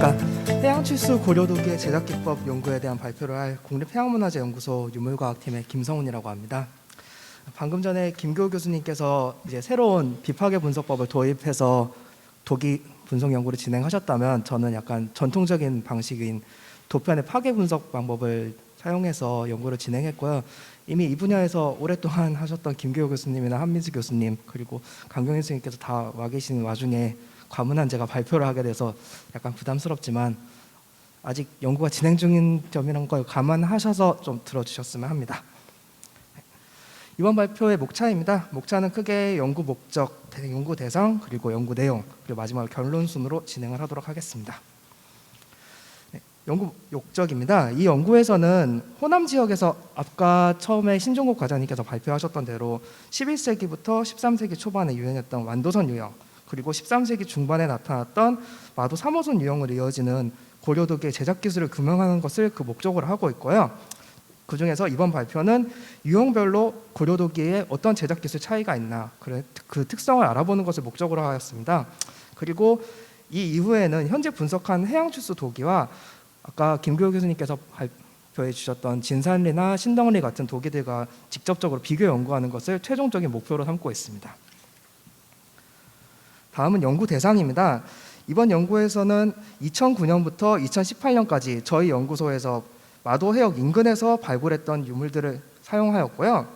안녕하십니까. 해양치수 고려도기의 제작기법 연구에 대한 발표를 할 국립해양문화재연구소 유물과학팀의 김성훈이라고 합니다. 방금 전에 김교우 교수님께서 이제 새로운 비파괴 분석법을 도입해서 도기 분석 연구를 진행하셨다면, 저는 약간 전통적인 방식인 도편의 파괴 분석 방법을 사용해서 연구를 진행했고요. 이미 이 분야에서 오랫동안 하셨던 김교우 교수님이나 한민수 교수님, 그리고 강경희 선생님께서 다 와 계시는 와중에 과문한 제가 발표를 하게 돼서 약간 부담스럽지만, 아직 연구가 진행 중인 점이란 걸 감안하셔서 좀 들어주셨으면 합니다. 이번 발표의 목차입니다. 목차는 크게 연구 목적, 연구 대상, 그리고 연구 내용, 그리고 마지막으로 결론 순으로 진행을 하도록 하겠습니다. 연구 목적입니다. 이 연구에서는 호남 지역에서 아까 처음에 신종국 과장님께서 발표하셨던 대로 11세기부터 13세기 초반에 유행했던 완도선 유형, 그리고 13세기 중반에 나타났던 마도 3호선 유형으로 이어지는 고려도기의 제작 기술을 규명하는 것을 그 목적으로 하고 있고요. 그 중에서 이번 발표는 유형별로 고려도기에 어떤 제작 기술 차이가 있나, 그 특성을 알아보는 것을 목적으로 하였습니다. 그리고 이 이후에는 현재 분석한 해양추수 도기와 아까 김교우 교수님께서 발표해 주셨던 진산리나 신덩리 같은 도기들과 직접적으로 비교 연구하는 것을 최종적인 목표로 삼고 있습니다. 다음은 연구 대상입니다. 이번 연구에서는 2009년부터 2018년까지 저희 연구소에서 마도 해역 인근에서 발굴했던 유물들을 사용하였고요.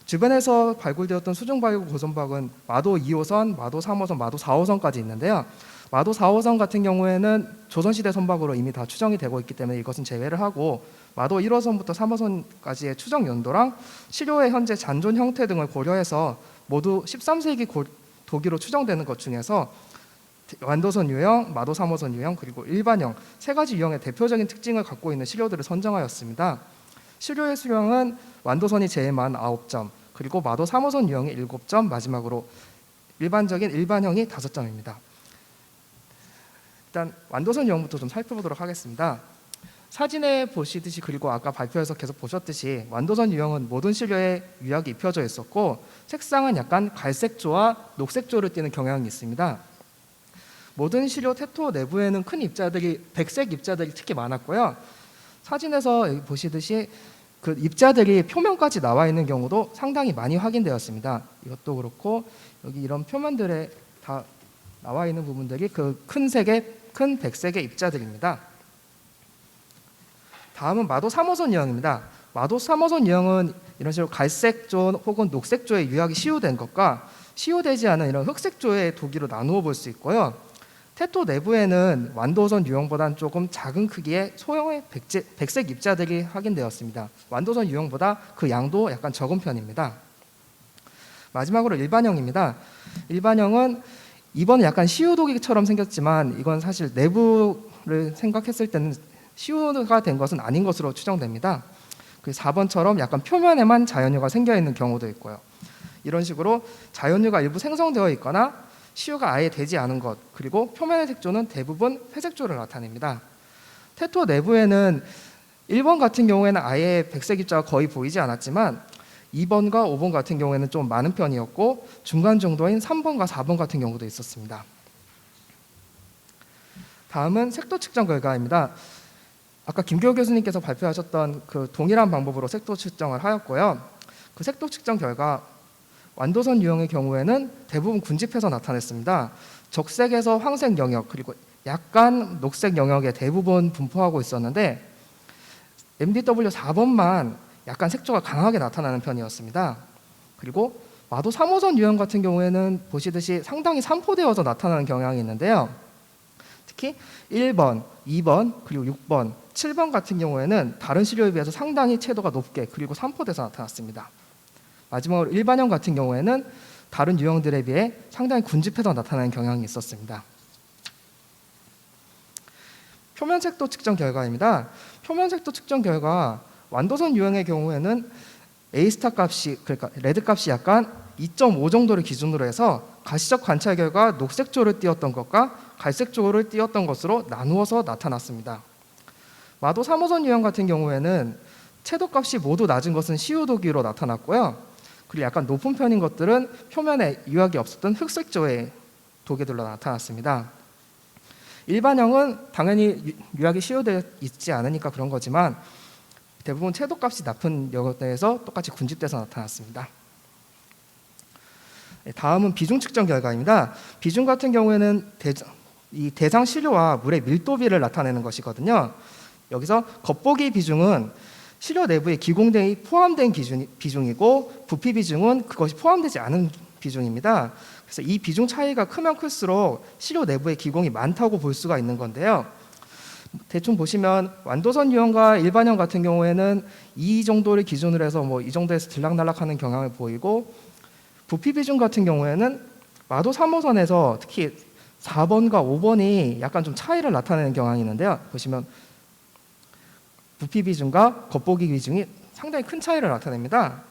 주변에서 발굴되었던 수중 발굴 고선박은 마도 2호선, 마도 3호선, 마도 4호선까지 있는데요. 마도 4호선 같은 경우에는 조선시대 선박으로 이미 다 추정이 되고 있기 때문에 이것은 제외를 하고, 마도 1호선부터 3호선까지의 추정 연도랑 시료의 현재 잔존 형태 등을 고려해서 모두 13세기 도기로 추정되는 것 중에서 완도선 유형, 마도 3호선 유형, 그리고 일반형 세 가지 유형의 대표적인 특징을 갖고 있는 시료들을 선정하였습니다. 시료의 수량은 완도선이 제일 많은 9점, 그리고 마도 3호선 유형이 7점, 마지막으로 일반적인 일반형이 5점입니다. 일단 완도선 유형부터 좀 살펴보도록 하겠습니다. 사진에 보시듯이, 그리고 아까 발표에서 계속 보셨듯이 완도선 유형은 모든 시료에 유약이 입혀져 있었고, 색상은 약간 갈색조와 녹색조를 띠는 경향이 있습니다. 모든 시료 태토 내부에는 큰 입자들이, 백색 입자들이 특히 많았고요. 사진에서 여기 보시듯이 그 입자들이 표면까지 나와 있는 경우도 상당히 많이 확인되었습니다. 이것도 그렇고 여기 이런 표면들에 다 나와 있는 부분들이 그 큰 백색의 입자들입니다. 다음은 마도 3호선 유형입니다. 마도 3호선 유형은 이런 식으로 갈색조 혹은 녹색조의 유약이 시효된 것과 시효되지 않은 이런 흑색조의 도기로 나누어 볼 수 있고요. 태토 내부에는 완도선 유형보다는 조금 작은 크기의 소형의 백색 입자들이 확인되었습니다. 완도선 유형보다 그 양도 약간 적은 편입니다. 마지막으로 일반형입니다. 일반형은 이번은 약간 시우도기처럼 생겼지만, 이건 사실 내부를 생각했을 때는 시우가 된 것은 아닌 것으로 추정됩니다. 그 4번처럼 약간 표면에만 자연유가 생겨 있는 경우도 있고요. 이런 식으로 자연유가 일부 생성되어 있거나 시우가 아예 되지 않은 것, 그리고 표면의 색조는 대부분 회색조를 나타냅니다. 태토 내부에는 1번 같은 경우에는 아예 백색 입자가 거의 보이지 않았지만 2번과 5번 같은 경우에는 좀 많은 편이었고, 중간 정도인 3번과 4번 같은 경우도 있었습니다. 다음은 색도 측정 결과입니다. 아까 김교우 교수님께서 발표하셨던 그 동일한 방법으로 색도 측정을 하였고요. 그 색도 측정 결과 완도선 유형의 경우에는 대부분 군집해서 나타냈습니다. 적색에서 황색 영역, 그리고 약간 녹색 영역에 대부분 분포하고 있었는데, MDW 4번만 약간 색조가 강하게 나타나는 편이었습니다. 그리고 마도 3호선 유형 같은 경우에는 보시듯이 상당히 산포되어서 나타나는 경향이 있는데요. 특히 1번, 2번, 그리고 6번, 7번 같은 경우에는 다른 시료에 비해서 상당히 채도가 높게, 그리고 산포돼서 나타났습니다. 마지막으로 일반형 같은 경우에는 다른 유형들에 비해 상당히 군집해서 나타나는 경향이 있었습니다. 표면색도 측정 결과입니다. 표면색도 측정 결과 완도선 유형의 경우에는 A스타 값이, 그러니까 레드 값이 약간 2.5 정도를 기준으로 해서 가시적 관찰 결과 녹색조를 띄었던 것과 갈색조를 띄었던 것으로 나누어서 나타났습니다. 마도 3호선 유형 같은 경우에는 채도 값이 모두 낮은 것은 시우도기로 나타났고요. 그리고 약간 높은 편인 것들은 표면에 유약이 없었던 흑색조의 도기들로 나타났습니다. 일반형은 당연히 유약이 시효되어 있지 않으니까 그런 거지만 대부분 채도값이 높은 여대에서 똑같이 군집돼서 나타났습니다. 다음은 비중 측정 결과입니다. 비중 같은 경우에는 이 대상 시료와 물의 밀도비를 나타내는 것이거든요. 여기서 겉보기 비중은 시료 내부에 기공등이 포함된 비중이고 부피 비중은 그것이 포함되지 않은 비중입니다. 그래서 이 비중 차이가 크면 클수록 시료 내부에 기공이 많다고 볼 수가 있는 건데요. 대충 보시면 완도선 유형과 일반형 같은 경우에는 이 정도를 기준으로 해서 이 정도에서 들락날락하는 경향을 보이고, 부피 비중 같은 경우에는 마도 3호선에서 특히 4번과 5번이 약간 좀 차이를 나타내는 경향이 있는데요. 보시면 부피 비중과 겉보기 비중이 상당히 큰 차이를 나타냅니다.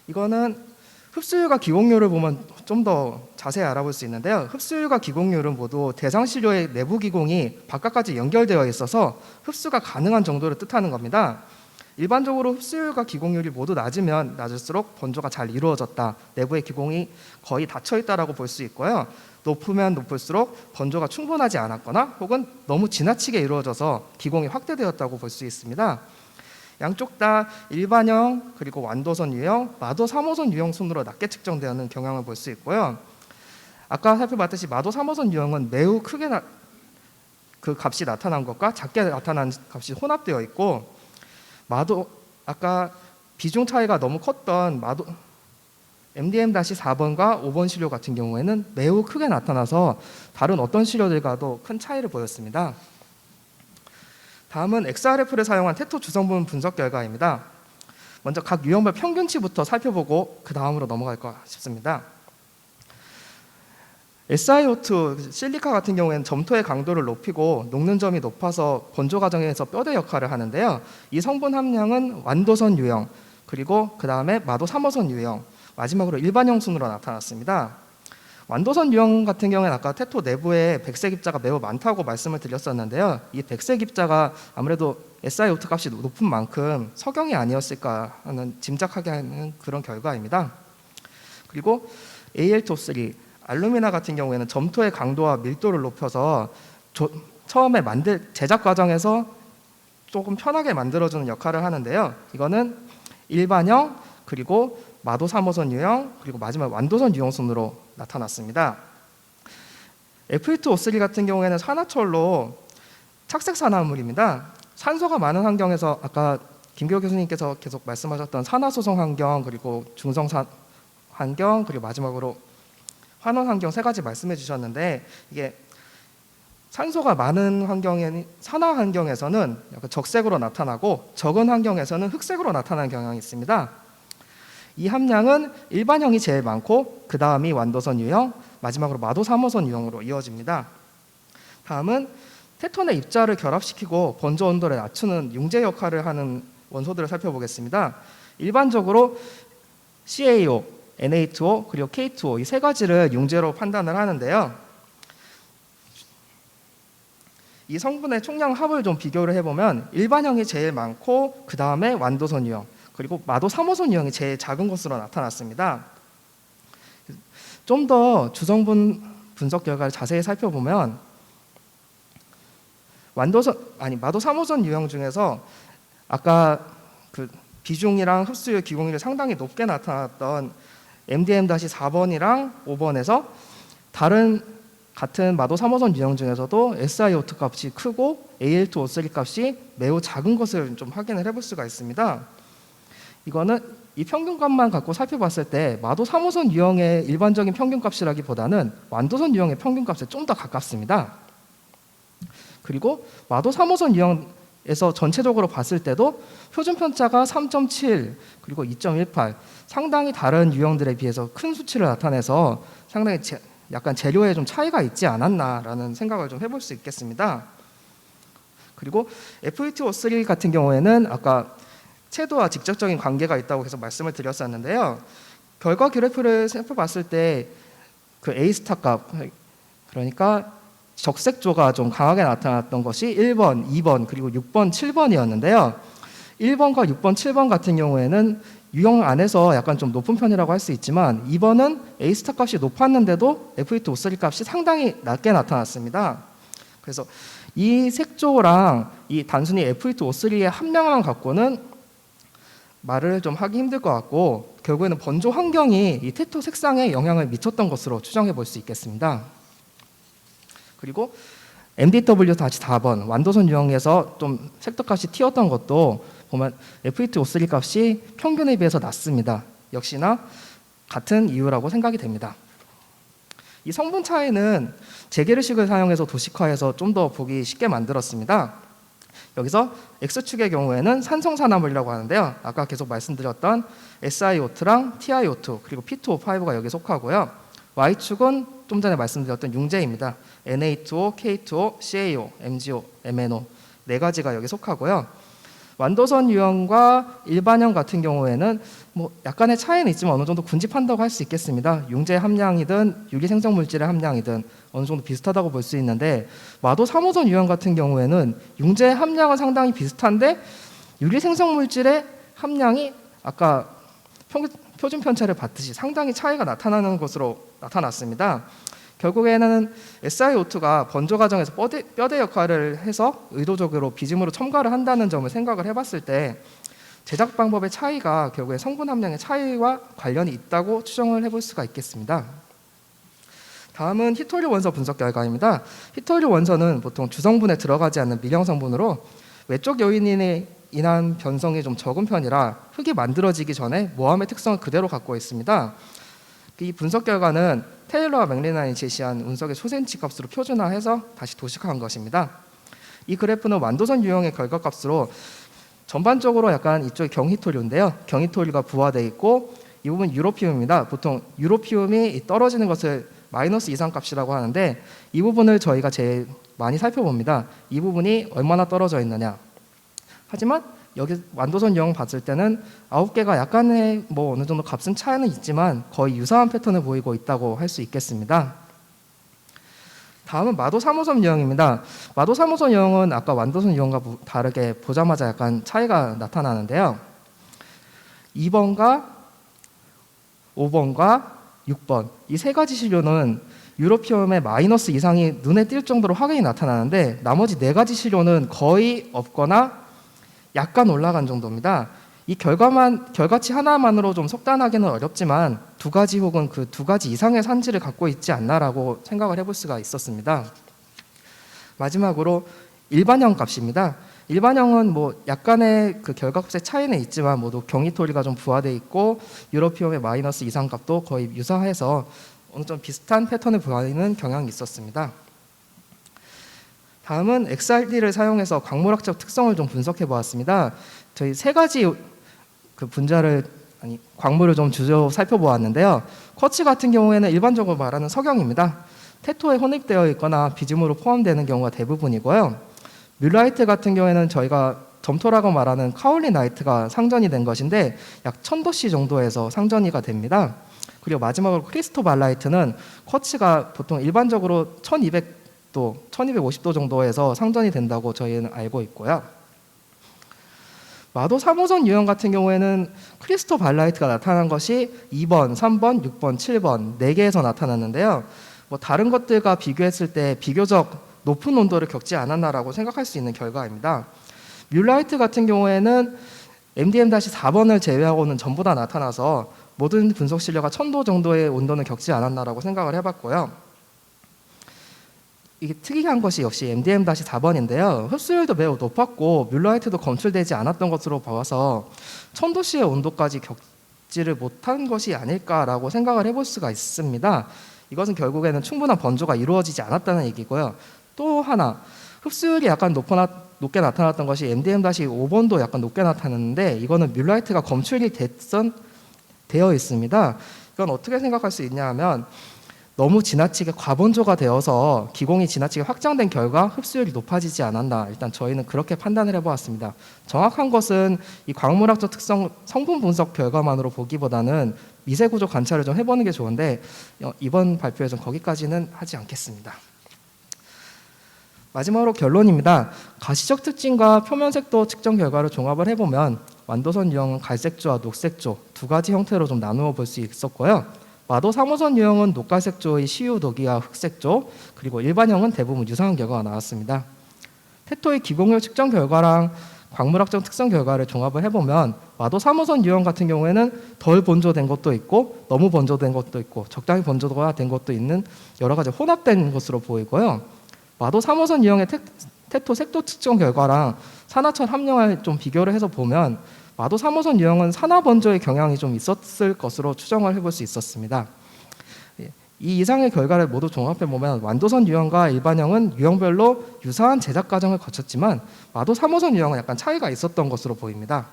이거는 흡수율과 기공률을 보면 좀 더 자세히 알아볼 수 있는데요. 흡수율과 기공률은 모두 대상 시료의 내부 기공이 바깥까지 연결되어 있어서 흡수가 가능한 정도를 뜻하는 겁니다. 일반적으로 흡수율과 기공률이 모두 낮으면 낮을수록 번조가 잘 이루어졌다, 내부의 기공이 거의 닫혀 있다라고 볼 수 있고요. 높으면 높을수록 번조가 충분하지 않았거나 혹은 너무 지나치게 이루어져서 기공이 확대되었다고 볼 수 있습니다. 양쪽 다 일반형 그리고 완도선 유형, 마도 3호선 유형 순으로 낮게 측정되는 경향을 볼 수 있고요. 아까 살펴봤듯이 마도 3호선 유형은 매우 크게 그 값이 나타난 것과 작게 나타난 값이 혼합되어 있고, 아까 비중 차이가 너무 컸던 MDM-4번과 5번 시료 같은 경우에는 매우 크게 나타나서 다른 어떤 시료들과도 큰 차이를 보였습니다. 다음은 XRF를 사용한 테토 주성분 분석 결과입니다. 먼저 각 유형별 평균치부터 살펴보고 그 다음으로 넘어갈까 싶습니다. SiO2, 실리카 같은 경우에는 점토의 강도를 높이고 녹는 점이 높아서 번조 과정에서 뼈대 역할을 하는데요. 이 성분 함량은 완도선 유형, 그리고 그 다음에 마도 3호선 유형, 마지막으로 일반형 순으로 나타났습니다. 완도선 유형 같은 경우에는 아까 테토 내부에 백색 입자가 매우 많다고 말씀을 드렸었는데요. 이 백색 입자가 아무래도 SiO2 값이 높은 만큼 석영이 아니었을까 하는 짐작하게 하는 그런 결과입니다. 그리고 Al2O3, 알루미나 같은 경우에는 점토의 강도와 밀도를 높여서 처음에 제작 과정에서 조금 편하게 만들어주는 역할을 하는데요. 이거는 일반형, 그리고 마도 3호선 유형, 그리고 마지막 완도선 유형 순으로 나타났습니다. Fe2O3 같은 경우에는 산화철로 착색 산화물입니다. 산소가 많은 환경에서 아까 김기호 교수님께서 계속 말씀하셨던 산화소성 환경, 그리고 중성 환경, 그리고 마지막으로 환원 환경 세 가지 말씀해 주셨는데, 이게 산소가 많은 산화 환경에서는 약간 적색으로 나타나고 적은 환경에서는 흑색으로 나타나는 경향이 있습니다. 이 함량은 일반형이 제일 많고 그 다음이 완도선 유형, 마지막으로 마도 3호선 유형으로 이어집니다. 다음은 테톤의 입자를 결합시키고 번조 온도를 낮추는 융제 역할을 하는 원소들을 살펴보겠습니다. 일반적으로 CaO, Na2O, 그리고 K2O 이 세 가지를 융제로 판단을 하는데요. 이 성분의 총량 합을 좀 비교를 해보면 일반형이 제일 많고 그 다음에 완도선 유형, 그리고 마도 3호선 유형이 제일 작은 것으로 나타났습니다. 좀 더 주성분 분석 결과를 자세히 살펴보면 마도 3호선 유형 중에서 아까 그 비중이랑 흡수율, 기공률이 상당히 높게 나타났던 MDM-4번이랑 5번에서 다른 같은 마도 3호선 유형 중에서도 SiO2 값이 크고 Al2O3 값이 매우 작은 것을 좀 확인을 해볼 수가 있습니다. 이거는 이 평균값만 갖고 살펴봤을 때 마도 3호선 유형의 일반적인 평균값이라기보다는 완도선 유형의 평균값에 좀 더 가깝습니다. 그리고 마도 3호선 유형에서 전체적으로 봤을 때도 표준 편차가 3.7 그리고 2.18 상당히 다른 유형들에 비해서 큰 수치를 나타내서 상당히 약간 재료에 좀 차이가 있지 않았나라는 생각을 좀 해볼 수 있겠습니다. 그리고 Fe2O3 같은 경우에는 아까 채도와 직접적인 관계가 있다고 계속 말씀을 드렸었는데요. 결과 그래프를 살펴봤을 때 그 A스타 값, 그러니까 적색조가 좀 강하게 나타났던 것이 1번, 2번, 그리고 6번, 7번이었는데요. 1번과 6번, 7번 같은 경우에는 유형 안에서 약간 좀 높은 편이라고 할 수 있지만 2번은 A스타 값이 높았는데도 Fe2O3 값이 상당히 낮게 나타났습니다. 그래서 이 색조랑 이 단순히 F2O3의 함량만 갖고는 말을 좀 하기 힘들 것 같고, 결국에는 번조 환경이 이 테토 색상에 영향을 미쳤던 것으로 추정해 볼 수 있겠습니다. 그리고 MDW-4번 완도선 유형에서 좀 색도값이 튀었던 것도 보면 F2O3 값이 평균에 비해서 낮습니다. 역시나 같은 이유라고 생각이 됩니다. 이 성분 차이는 재계르식을 사용해서 도식화해서 좀 더 보기 쉽게 만들었습니다. 여기서 X축의 경우에는 산성산화물이라고 하는데요. 아까 계속 말씀드렸던 SiO2랑 TiO2 그리고 P2O5가 여기에 속하고요. Y축은 좀 전에 말씀드렸던 융제입니다. Na2O, K2O, CaO, MgO, MnO 네 가지가 여기 속하고요. 완도선 유형과 일반형 같은 경우에는 뭐 약간의 차이는 있지만 어느 정도 군집한다고 할 수 있겠습니다. 융제 함량이든 유리 생성 물질의 함량이든 어느 정도 비슷하다고 볼 수 있는데, 마도 3호선 유형 같은 경우에는 융제 함량은 상당히 비슷한데 유리 생성 물질의 함량이 아까 표준 편차를 봤듯이 상당히 차이가 나타나는 것으로 나타났습니다. 결국에는 SiO2가 번조 과정에서 뼈대 역할을 해서 의도적으로 비즘으로 첨가를 한다는 점을 생각을 해봤을 때 제작 방법의 차이가 결국에 성분 함량의 차이와 관련이 있다고 추정을 해볼 수가 있겠습니다. 다음은 히토류 원소 분석 결과입니다. 히토류 원소는 보통 주성분에 들어가지 않는 미령 성분으로 외적 요인에 인한 변성이 좀 적은 편이라 흙이 만들어지기 전에 모함의 특성을 그대로 갖고 있습니다. 이 분석 결과는 테일러와 맥리난이 제시한 운석의 소센치 값으로 표준화해서 다시 도식화한 것입니다. 이 그래프는 완도선 유형의 결과값으로 전반적으로 약간 이쪽이 경히토류인데요. 경히토류가 부화되어 있고 이 부분 유로피움입니다. 보통 유로피움이 떨어지는 것을 마이너스 이상값이라고 하는데 이 부분을 저희가 제일 많이 살펴봅니다. 이 부분이 얼마나 떨어져 있느냐. 하지만 여기 완도선 유형 봤을 때는 9개가 약간의 뭐 어느 정도 값은 차이는 있지만 거의 유사한 패턴을 보이고 있다고 할 수 있겠습니다. 다음은 마도 3호선 유형입니다. 마도 3호선 유형은 아까 완도선 유형과 다르게 보자마자 약간 차이가 나타나는데요. 2번과 5번과 6번 이 세 가지 시료는 유로피움의 마이너스 이상이 눈에 띌 정도로 확연히 나타나는데 나머지 네 가지 시료는 거의 없거나 약간 올라간 정도입니다. 이 결과치 하나만으로 좀 속단하기는 어렵지만 두 가지 혹은 그 두 가지 이상의 산지를 갖고 있지 않나라고 생각을 해볼 수가 있었습니다. 마지막으로 일반형 값입니다. 일반형은 뭐 약간의 그 결과값의 차이는 있지만 모두 경히토리가 좀 부화되어 있고 유로피움의 마이너스 이상 값도 거의 유사해서 어느 좀 비슷한 패턴을 보이는 경향이 있었습니다. 다음은 XRD를 사용해서 광물학적 특성을 좀 분석해 보았습니다. 저희 세 가지 그 광물을 좀 주로 살펴보았는데요. 쿼츠 같은 경우에는 일반적으로 말하는 석영입니다. 테토에 혼입되어 있거나 비즘으로 포함되는 경우가 대부분이고요. 뮬라이트 같은 경우에는 저희가 점토라고 말하는 카올리나이트가 상전이 된 것인데 약 1000도씨 정도에서 상전이가 됩니다. 그리고 마지막으로 크리스토발라이트는 쿼츠가 보통 일반적으로 1200도, 1250도 정도에서 상전이 된다고 저희는 알고 있고요. 마도 3호선 유형 같은 경우에는 크리스토발라이트가 나타난 것이 2번, 3번, 6번, 7번 4개에서 나타났는데요. 뭐 다른 것들과 비교했을 때 비교적 높은 온도를 겪지 않았나라고 생각할 수 있는 결과입니다. 뮬라이트 같은 경우에는 MDM-4번을 제외하고는 전부 다 나타나서 모든 분석 신뢰가 1000도 정도의 온도는 겪지 않았나라고 생각을 해봤고요. 이게 특이한 것이 역시 MDM-4번인데요. 흡수율도 매우 높았고 뮬라이트도 검출되지 않았던 것으로 봐서 1000도씨의 온도까지 겪지를 못한 것이 아닐까라고 생각을 해볼 수가 있습니다. 이것은 결국에는 충분한 번조가 이루어지지 않았다는 얘기고요. 또 하나, 흡수율이 약간 높게 나타났던 것이 MDM-5번도 약간 높게 나타났는데 이거는 뮬라이트가 검출이 되어 있습니다. 이건 어떻게 생각할 수 있냐 하면 너무 지나치게 과번조가 되어서 기공이 지나치게 확장된 결과 흡수율이 높아지지 않았나, 일단 저희는 그렇게 판단을 해보았습니다. 정확한 것은 이 광물학적 특성 성분 분석 결과만으로 보기보다는 미세 구조 관찰을 좀 해보는 게 좋은데 이번 발표에서는 거기까지는 하지 않겠습니다. 마지막으로 결론입니다. 가시적 특징과 표면 색도 측정 결과를 종합을 해보면 완도선 유형은 갈색조와 녹색조 두 가지 형태로 좀 나누어 볼 수 있었고요. 마도 3호선 유형은 녹갈색조의 시유도기와 흑색조, 그리고 일반형은 대부분 유사한 결과가 나왔습니다. 태토의 기공률 측정 결과랑 광물학적 특성 결과를 종합을 해보면 마도 3호선 유형 같은 경우에는 덜 번조된 것도 있고 너무 번조된 것도 있고 적당히 번조가 된 것도 있는 여러 가지 혼합된 것으로 보이고요. 마도 3호선 유형의 태토 색도 측정 결과랑 산화철 함량을 좀 비교를 해서 보면 마도 3호선 유형은 산화 번조의 경향이 좀 있었을 것으로 추정을 해볼 수 있었습니다. 이 이상의 결과를 모두 종합해 보면 완도선 유형과 일반형은 유형별로 유사한 제작 과정을 거쳤지만 마도 3호선 유형은 약간 차이가 있었던 것으로 보입니다.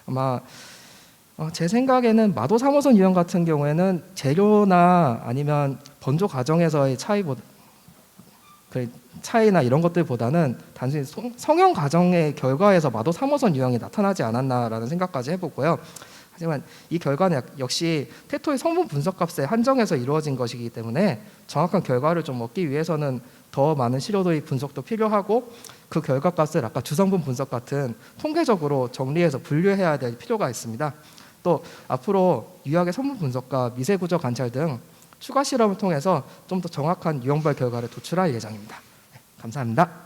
아마 제 생각에는 마도 3호선 유형 같은 경우에는 재료나 아니면 번조 과정에서의 차이나 이런 것들보다는 단순히 성형 과정의 결과에서 마도 3호선 유형이 나타나지 않았나라는 생각까지 해보고요. 하지만 이 결과는 역시 태토의 성분 분석값에 한정해서 이루어진 것이기 때문에 정확한 결과를 좀 얻기 위해서는 더 많은 시료도의 분석도 필요하고 그 결과값을 아까 주성분 분석 같은 통계적으로 정리해서 분류해야 될 필요가 있습니다. 또 앞으로 유약의 성분 분석과 미세 구조 관찰 등 추가 실험을 통해서 좀 더 정확한 유형별 결과를 도출할 예정입니다. 감사합니다.